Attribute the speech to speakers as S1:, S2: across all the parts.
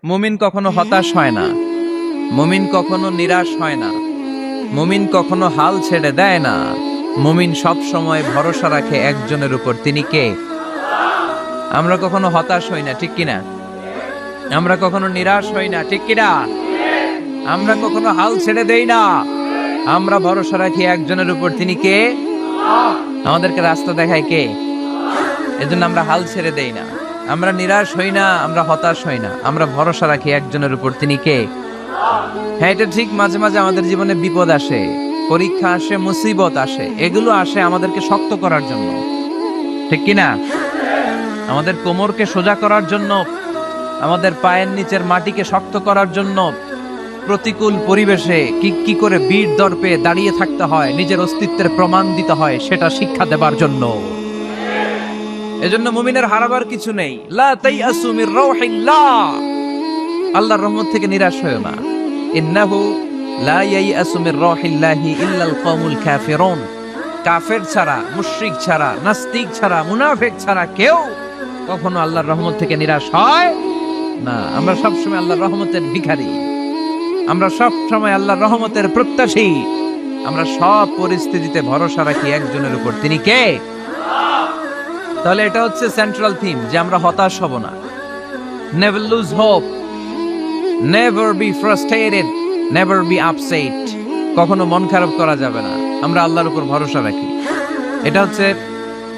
S1: মুমিন কখনো হতাশ হয় না, মুমিন কখনো নিরাশ হয় না, মুমিন কখনো হাল ছেড়ে দেয় না। মুমিন সব সময় ভরসা রাখে একজনের উপর, তিনি কে? আমরা কখনো হতাশ হই না, ঠিক কিনা? আমরা কখনো নিরাশ হই না, ঠিক কিনা? আমরা কখনো হাল ছেড়ে দেই না। আমরা ভরসা রাখি একজনের উপর, তিনি কে? আমাদেরকে রাস্তা দেখায় কে? এজন্য আমরা হাল ছেড়ে দেই না, আমরা নিরাশ হই না, আমরা হতাশ হই না, আমরা ভরসা রাখি একজনের উপর, তিনি কে? হ্যাঁ, এটা ঠিক, মাঝে মাঝে আমাদের জীবনে বিপদ আসে, পরীক্ষা আসে, মুসিবত আসে, এগুলো আসে আমাদেরকে শক্ত করার জন্য, ঠিক কিনা? আমাদের কোমরকে সোজা করার জন্য, আমাদের পায়ের নিচের মাটিকে শক্ত করার জন্য। প্রতিকূল পরিবেশে কি করে বীর দর্পে দাঁড়িয়ে থাকতে হয়, নিজের অস্তিত্বের প্রমাণ দিতে হয়, সেটা শিক্ষা দেবার জন্য। এজন্য মুমিনের হারাবার কিছু নেই। লা তাইয়াসু মির রাউহিল্লাহ, আল্লাহর রহমত থেকে নিরাশ হয়ো না। ইন্নাহু লা ইয়াইয়াসু মির রাউহিল্লাহি ইল্লাল কওমুল কাফিরুন, কাফের ছাড়া, মুশরিক ছাড়া, নাস্তিক ছাড়া, মুনাফিক ছাড়া কেউ কখনো আল্লাহর রহমত থেকে নিরাশ হয় না। আমরা সবসময় আল্লাহর রহমতের ভিখারি, আমরা সব সময় আল্লাহর রহমতের প্রত্যাশী। আমরা সব পরিস্থিতিতে ভরসা রাখি একজনের উপর, তিনি কে? তাহলে এটা হচ্ছে সেন্ট্রাল থিম, যে আমরা হতাশ হব না। Never lose hope, never be frustrated, never be upset. কখনো মন খারাপ করা যাবে না, আমরা আল্লাহর উপর ভরসা রাখি। এটা হচ্ছে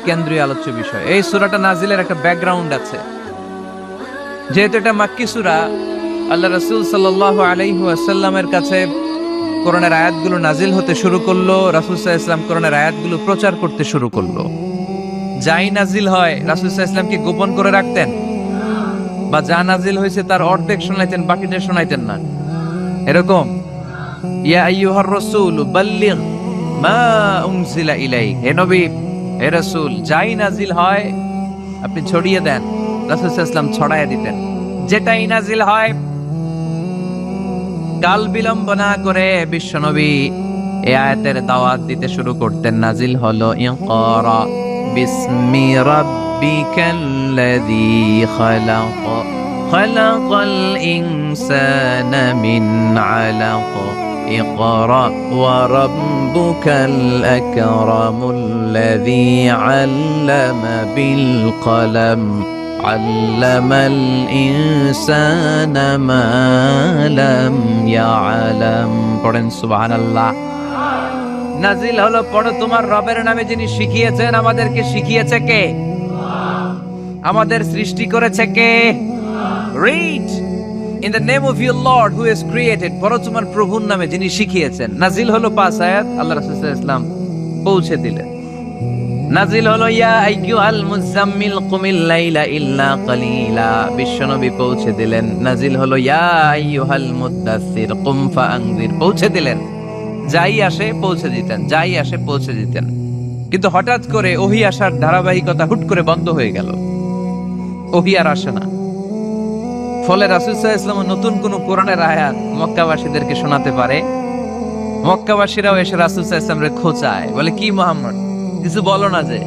S1: কেন্দ্রীয় আলোচ্য বিষয়। এই সূরাটা নাজিলের একটা ব্যাকগ্রাউন্ড আছে। যেহেতু এটা মাক্কি সূরা, আল্লাহ রাসূল সাল্লাল্লাহু আলাইহি ওয়াসাল্লামের কাছে কোরআনের আয়াতগুলো নাজিল হতে শুরু করলো। রাসূল সাল্লাল্লাহু আলাইহি ওয়াসাল্লাম কোরআনের আয়াতগুলো প্রচার করতে শুরু করলো। যাই নাজিল হয় রাসূল সাল্লাল্লাহু আলাইহি ওয়াসাল্লাম কি গোপন করে রাখতেন? বা যা নাজিল হয়েছে তার অর্ধেক শোনাইতেন, বাকিটা শোনাইতেন না? এরকম, ইয়া আইয়ুহার রাসূল বাল্লিগ মা উনজিলা ইলাইক, হে নবী, হে রাসূল, যাই নাজিল হয় আপনি ছড়িয়ে দেন। রাসূল সাল্লাল্লাহু আলাইহি ওয়াসাল্লাম ছড়াইয়া দিতেন। যেটাই নাজিল হয়, কাল বিলম্ব না করে বিশ্বনবী এই আয়াতের দাওয়াত দিতে শুরু করতেন। নাজিল হলো ইকরা বিসমি রাব্বিকাল্লাযী খালাক, খালাকাল ইনসানা মিন আলাক, ইকরা ওয়া রাব্বুকাল আকরামুল্লাযী আল্লামা বিল কলম, আল্লামাল ইনসানা মা লাম ইয়ালাম। পড়েন সুবহানাল্লাহ। নাজিল হলো, পড়ো, তোমার রবের নামে যিনি শিখিয়েছেন। আমাদেরকে শিখিয়েছে কে? আমাদের সৃষ্টি করেছে কে? Read in the name of your lord who has created, পড়ো তোমার প্রভুর নামে যিনি শিখিয়েছেন। নাজিল হলো 5 আয়াত, আল্লাহ রাসূল সাল্লাল্লাহু আলাইহি ওয়াসাল্লাম পৌঁছে দিলেন। নাজিল হলো ইয়া আইয়ুহাল মুজাম্মিল কুমিল লাইলা ইল্লা কালিলা, বিশ্বনবী পৌঁছে দিলেন। নাজিল হলো ইয়া আইয়ুহাল মুদ্দাসসির কুম ফাআনজির, পৌঁছে দিলেন। যাই আসে পৌঁছে দিতেন, যাই আসে পৌঁছে দিতেন। কিন্তু হঠাৎ করে ওহী আসার ধারাবাহিকতা হুট করে বন্ধ হয়ে গেল, ওহী আর আসে না। ফলে রাসূল সাল্লাল্লাহু আলাইহি ওয়াসাল্লাম নতুন কোন কোরআনের আয়াত মক্কাবাসীদেরকে শোনাতে পারে। মক্কাবাসীরাও এসে রাসূল সাল্লাল্লাহু আলাইহি ওয়াসাল্লামকে খোঁচায়, বলে কি মুহাম্মদ, কিছু বলো না যে,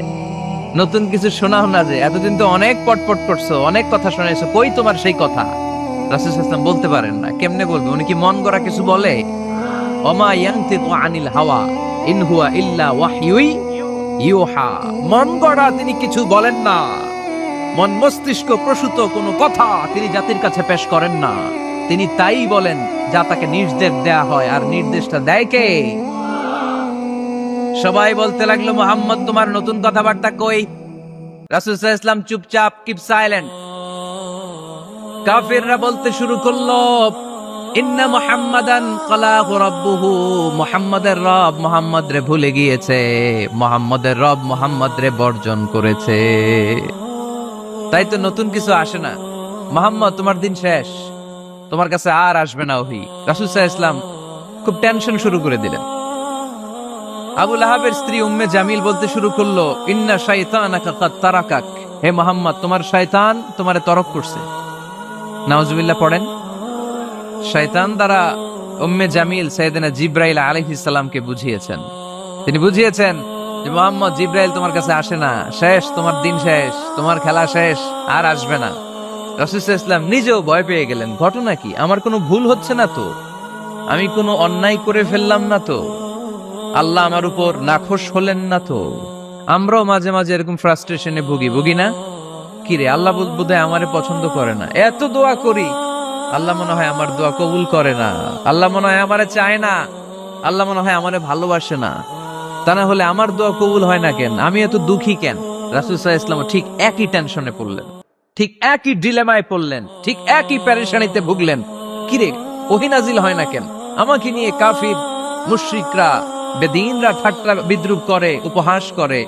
S1: নতুন কিছু শোনাও না যে, এতদিন তো অনেক পটপট করছো, অনেক কথা শোনাইছো, কই তোমার সেই কথা? রাসূল সাল্লাল্লাহু আলাইহি ওয়াসাল্লাম বলতে পারেন না। কেমনে বলবে? উনি কি মন গড়া কিছু বলে? ওমা ইয়ানতিকু আনিল হাওয়া ইন হুয়া ইল্লা ওয়াহয়ুই ইউহা, মন গড়া তিনি কিছু বলেন না, মন মস্তিষ্ক প্রসূত কোনো কথা তিনি জাতির কাছে পেশ করেন না। তিনি তাই বলেন যা তাকে নির্দেশ দেয়া হয়, আর নির্দেশটা দেয় কে? সবাই বলতে লাগলো, মুহাম্মদ তোমার নতুন কথাবার্তা কই? রাসূল সাল্লাল্লাহু আলাইহি ওয়াসাল্লাম চুপচাপ, কিপ সাইলেন্ট। কাফিররা বলতে শুরু করলো, ইন্না মুহাম্মাদান ক্বালাহু রাব্বুহু, মুহাম্মাদের রব মুহাম্মদ রে ভুলে গিয়েছে, মুহাম্মাদের রব মুহাম্মদ রে বর্জন করেছে। তাই তো নতুন কিছু আসে না। মুহাম্মদ তোমার দিন শেষ, তোমার কাছে আর আসবে না ওহী। রাসূল সাল্লাল্লাহু আলাইহি ওয়াসাল্লাম খুব টেনশন শুরু করে দিলেন। আবু লাহাবের স্ত্রী উম্মে জামিল বলতে শুরু করলো, ইন্না শাইতানাকা কাদ তারাকাক, হে মুহাম্মদ তোমার শয়তান তোমারে তরক করছে। নাউজুবিল্লাহ পড়েন। শয়তান দ্বারা উম্মে জামিল সাইয়েদনা জিবরাইল আলাইহিস সালামকে বুঝিয়েছেন। তিনি বুঝিয়েছেন যে মুহাম্মদ, জিবরাইল তোমার কাছে আসে না, শেষ, তোমার দিন শেষ, তোমার খেলা শেষ, আর আসবে না। রাসূল সাল্লাল্লাহু আলাইহি ওয়াসাল্লাম নিজেও ভয় পেয়ে গেলেন। ঘটনা কি? আমার কোনো ভুল হচ্ছে না তো? আমি কোনো অন্যায় করে ফেললাম না তো? আল্লাহ আমার উপর নাখোশ হলেন না তো? আমরাও মাঝে মাঝে এরকম ফ্রাস্ট্রেশনে ভুগি না? কিরে, আল্লাহ বোধহয় আমারে পছন্দ করে না, এত দোয়া করি, আল্লাহ মনে হয় আমার দোয়া কবুল করে না, আল্লাহ মনে হয় আমারে চায় না, আল্লাহ মনে হয় আমারে ভালোবাসে না। তা না হলে আমার দোয়া কবুল হয় না কেন? আমি এত দুঃখী কেন? রাসূল সাল্লাল্লাহু আলাইহি ওয়াসাল্লাম ঠিক একই টেনশনে পড়লেন, ঠিক একই ডিলেমায় পড়লেন, ঠিক একই পেরেশানিতে ভুগলেন। কিরে, ওহী নাজিল হয় না কেন? আমাকে নিয়ে কাফির মুশরিকরা বেদিনরা ঠাট্টা বিদ্রুপ করে, উপহাস করে,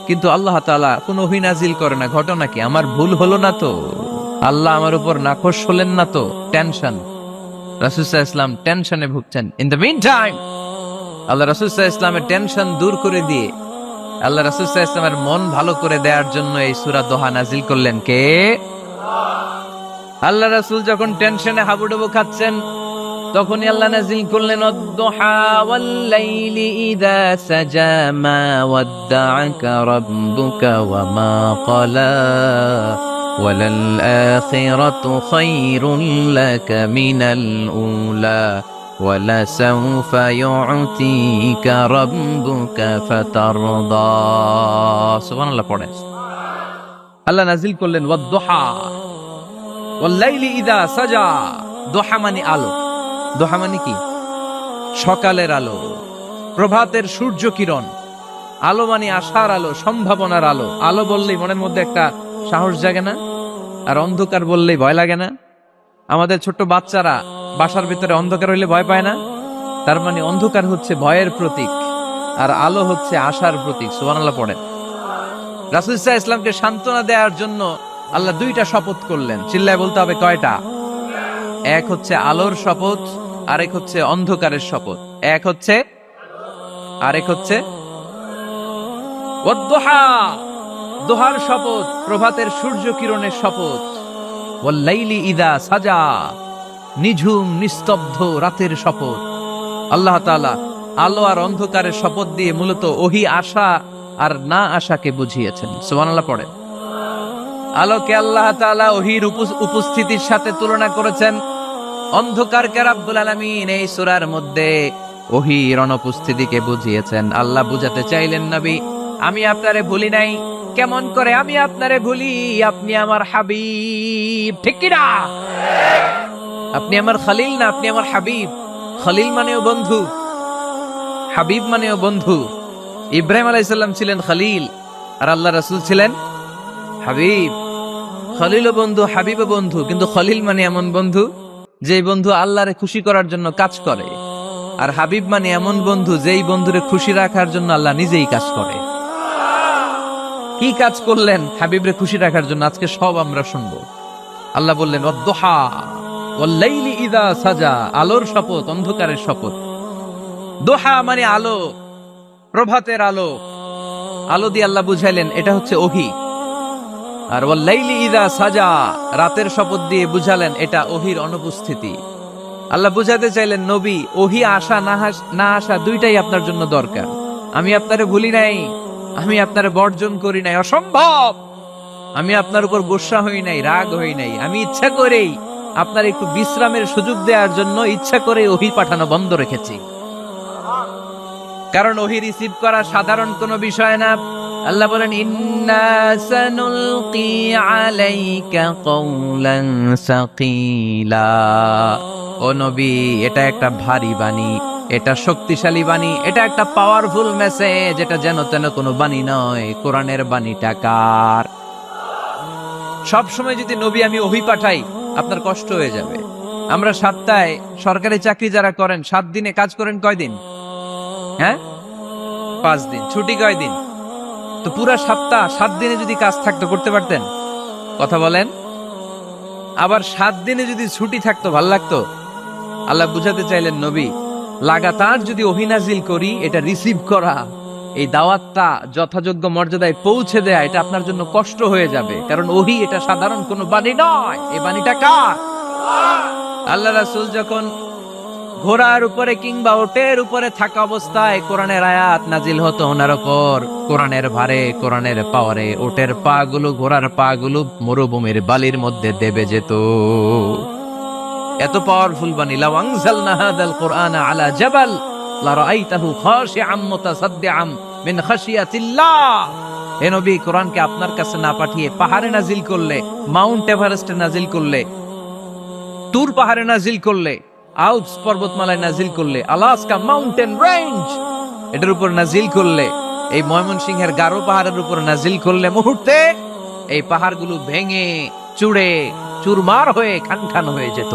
S1: কিন্তু আল্লাহ তাআলা কোন ওহী নাজিল করে না। ঘটনা কি? আমার ভুল হলো না তো? আল্লাহ আমার উপর নাখোশ হলেন না তো? টেনশন। রাসূল সাল্লাল্লাহু আলাইহি ওয়াসাল্লাম টেনশনে ভুগছেন। ইন দ্য মিন টাইম আল্লাহ রাসূল সাল্লাল্লাহু আলাইহি ওয়াসাল্লামের টেনশন দূর করে দিয়ে আল্লাহ রাসূল সাল্লাল্লাহু আলাইহি ওয়াসাল্লামের মন ভালো করে দেওয়ার জন্য এই সূরা দোহা নাজিল করলেন কে? আল্লাহ রাসূল যখন টেনশনে হাবুডুবু খাচ্ছেন, তখনই আল্লাহ নাজিল করলেন ওয়াদ-দুহা ওয়াল-লাইলি ইযা সাজা মা ওয়াদ্দাআকা রাব্বুকা ওয়া মা ক্বালা ওয়ালাল আখিরাতু খায়রুল লাকা মিনাল উলা ওয়ালাসাউফা ইউ'তিকা রাব্বুকা ফাতারদা। সুবহানাল্লাহ পড়েন। আল্লাহ নাজিল করলেন ওয়াদ-দুহা ওয়াল-লাইলি ইযা সাজা। দোহা মানে আলো। দোহা মানে কি? সকালের আলো, প্রভাতের সূর্য কিরণ। আলো মানে আশার আলো, সম্ভাবনার আলো। আলো বললেই মনের মধ্যে একটা সাহস জাগে না? আর অন্ধকার বললেই ভয় লাগে না? আমাদের ছোট্ট বাচ্চারা বাসার ভিতরে অন্ধকার হইলে ভয় পায় না? তার মানে অন্ধকার হচ্ছে ভয়ের প্রতীক, আর আলো হচ্ছে আশার প্রতীক। সুবহানাল্লাহ পড়েন। রাসূল সাল্লাল্লাহু আলাইহি ওয়াসাল্লামকে সান্ত্বনা দেওয়ার জন্য আল্লাহ দুইটা শপথ করলেন। চিল্লায় বলতে হবে কয়টা? এক হচ্ছে আলোর শপথ, আরেক হচ্ছে অন্ধকারের শপথ। এক হচ্ছে, আরেক হচ্ছে ওয়াদ-দুহা, দোহার শপথ, প্রভাতের সূর্য কিরণের শপথ। ওয়াল-লাইলি ইযা সাজা, নিঝুম নিস্তব্ধ রাতের শপথ। আল্লাহ তাআলা আলো আর অন্ধকারের শপথ দিয়ে মূলত ওহী আশা আর না আশাকে বুঝিয়েছেন। সুবহানাল্লাহ পড়ে। আলোকে আল্লাহ তাআলা ওহীর উপস্থিতির সাথে তুলনা করেছেন, অন্ধকারকে রাব্বুল আলামিন এই সূরার মধ্যে ওহীর অনুপস্থিতিকে বুঝিয়েছেন। আল্লাহ বুঝাতে চাইলেন, নবী আমি আপনারে ভুলি নাই। কেমন করে আমি আপনারে ভুলি? আপনি আমার হাবিব, ঠিক কি না? আপনি আমার খলিল না, আপনি আমার হাবিব। খলিল মানেও বন্ধু, হাবিব মানেও বন্ধু। ইব্রাহিম আলাইহিস সালাম ছিলেন খলিল, আর আল্লাহ রাসূল ছিলেন হাবিব। খলিল বন্ধু, হাবিব বন্ধু, কিন্তু খলিল মানে এমন বন্ধু যেই বন্ধু আল্লাহরে খুশি করার জন্য কাজ করে, আর হাবিব মানে এমন বন্ধু যেই বন্ধুরে খুশি রাখার জন্য আল্লাহ নিজেই কাজ করে। কি কাজ করলেন হাবিবরে খুশি রাখার জন্য? আজকে সব আমরা শুনবো। আল্লাহ বললেন ওয়াদ-দুহা ওয়াল-লাইলি ইযা সাজা, আলোর শপথ, অন্ধকারের শপথ। দোহা মানে আলো, প্রভাতের আলো। আলো দিয়ে আল্লাহ বুঝাইলেন এটা হচ্ছে ওহী। আর ওয়াল-লাইলি ইযা সাজা, রাতের শপথ দিয়ে বুঝালেন এটা ওহীর অনুপস্থিতি। আল্লাহ বুঝাতে চাইলেন, নবী ওহী আসা না আসা দুইটাই আপনার জন্য দরকার। আমি আপনারে ভুলি নাই, আমি আপনারে বর্জন করি নাই, অসম্ভব। আমি আপনার উপর গোসা হই নাই, রাগ হই নাই। আমি ইচ্ছা করেই আপনার একটু বিশ্রামের সুযোগ দেওয়ার জন্য ইচ্ছা করে ওহী পাঠানো বন্ধ রেখেছি, কারণ ওহী রিসিভ করা সাধারণ কোনো বিষয় না। আল্লাহ বলেন ইন্না সানুলকি আলাইকা কওলান সাকিলা। ও নবী, এটা একটা ভারী বাণী, এটা শক্তিশালী বাণী, এটা একটা পাওয়ারফুল মেসেজ। এটা যেন তেন কোনো বাণী নয়, কোরআনের বাণীটা কার? সব সময় যদি নবী আমি ওহী পাঠাই, আপনার কষ্ট হয়ে যাবে। আমরা সপ্তাহে সরকারি চাকরি যারা করেন 7 দিনে কাজ করেন কয়দিন? হ্যাঁ, 5 দিন। ছুটি কয়দিন? তো পুরা সপ্তাহ 7 দিনে যদি কাজ থাকতো করতে পারতেন? কথা বলেন। আবার 7 দিনে যদি ছুটি থাকতো ভাল লাগতো? আল্লাহ বুঝাতে চাইলেন, নবী লাগাতার যদি ওহী নাজিল করি, এটা রিসিভ করা, এই দাওয়াতটা যথাযোগ্য মর্যাদায় পৌঁছে দেয়া, এটা আপনার জন্য কষ্ট হয়ে যাবে। কারণ ওহী এটা সাধারণ কোনো বাণী নয়, এই বাণীটা কার? আল্লাহ রাসূল যখন ঘোড়ার উপরে কিংবা ওটের উপরে থাকা অবস্থায় কোরআনের আয়াত নাজিল হতো ওনার উপর। কোরআনের ভারে, কোরআনের পাওয়ারে ওটের পা গুলো, ঘোড়ার পা গুলো মরুভূমির বালির মধ্যে দেবে যেত। এত পাওয়ারফুল বাণী। লাউ আনজালনা হাদাল কুরআনা আলা জাবাল লারাআইতাহু খাশিআম মুতাসাদ্দিআম মিন খাশিয়াতিল্লাহ। হে নবী, কোরআনকে আপনার কাছে না পাঠিয়ে পাহাড়ে নাজিল করলে, মাউন্ট এভারেস্টে নাজিল করলে, তুর পাহাড়ে নাজিল করলে, আল্পস পর্বতমালায় নাজিল করলে, আলাস্কা মাউন্টেন রেঞ্জ এটার উপর নাজিল করলে, এই ময়মনসিংহের গারো পাহাড়ের উপর নাজিল করলে, মুহূর্তে এই পাহাড়গুলো ভেঙে চুড়ে চুরমার হয়ে খান খান হয়ে যেত।